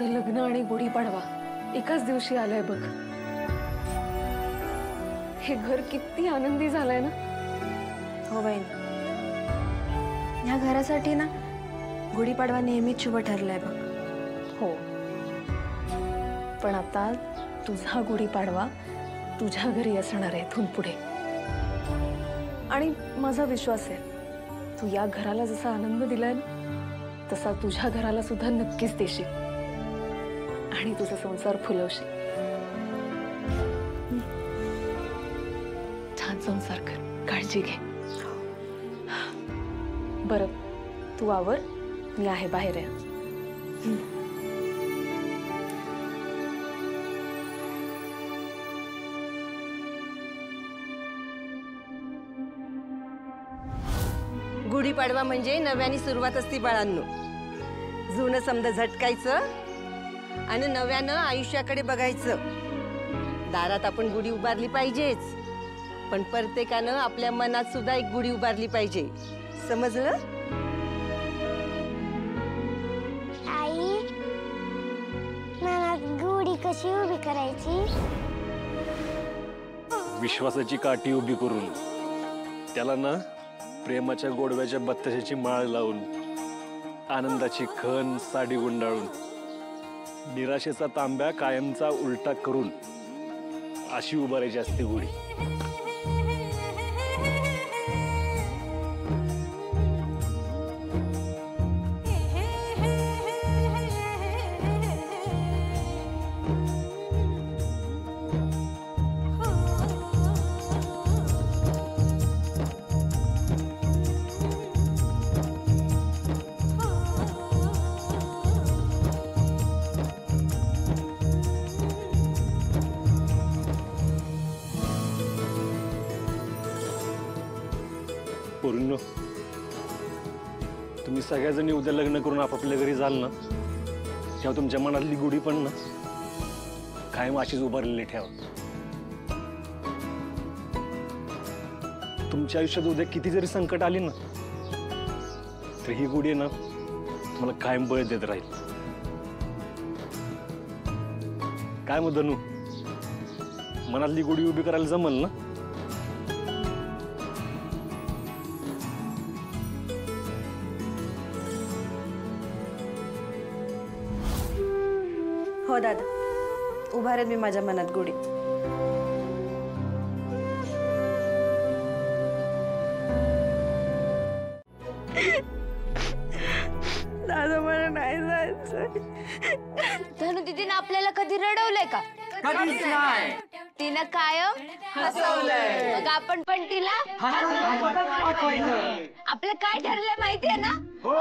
तुझं लग्न आणि गुढीपाडवा एकाच दिवशी आलंय बघ। हे घर किती आनंदी झालंय ना। हो बहीण, या घरासाठी ना गुढीपाडवा नेहमीच शुभ ठरलाय बघ। हो, पण आता तुझा गुढीपाडवा तुझ्या घरी असणार आहे इथून पुढे। आणि माझा विश्वास आहे तू या घराला जसा आनंद दिलाय ना तसा तुझ्या घराला सुद्धा नक्कीच देशील आणि तुझा संसार फुलवशील। छान संसार कर, काळजी घे। बरं तू आवर, मी आहे बाहेर आहे। गुढीपाडवा म्हणजे नव्याने सुरुवात असती बाळांनो। जुनं समज झटकायचं आणि नव्यानं आयुष्याकडे बघायचं। दारात आपण गुढी उभारली पाहिजेच, पण प्रत्येकानं आपल्या मनात सुद्धा एक गुढी उभारली पाहिजे, समजलं? आई, मनात गुढी कशी उभी करायची? विश्वासाची काठी उभी करून त्याला ना प्रेमाच्या गोडव्याच्या बत्ताशाची माळ लावून आनंदाची खण साडी गुंडाळून निराशेचा तांब्या कायमचा उलटा करून अशी उभारायची असते गुढी। पोरींनो, तुम्ही सगळ्याजणी उद्या लग्न करून आपापल्या घरी जाल ना तेव्हा तुमच्या मनातली गुढी पण ना कायम अशीच उभारलेली ठेवा। तुमच्या आयुष्यात उद्या किती जरी संकट आली ना तर ही गुढी ना तुम्हाला कायम बळ देत राहील। काय मग धनू, मनातली गुढी उभी करायला जमल ना? हो दादा, उभारेल मी माझ्या मनात गुढी। दादा मला नाही जायचं। धनु दीदीनं आपल्याला कधी रडवलंय का? कधीच नाही। तिनं कायम हसवलंय। मग आपण पण तिला आपलं काय ठरलंय माहितीये ना? हो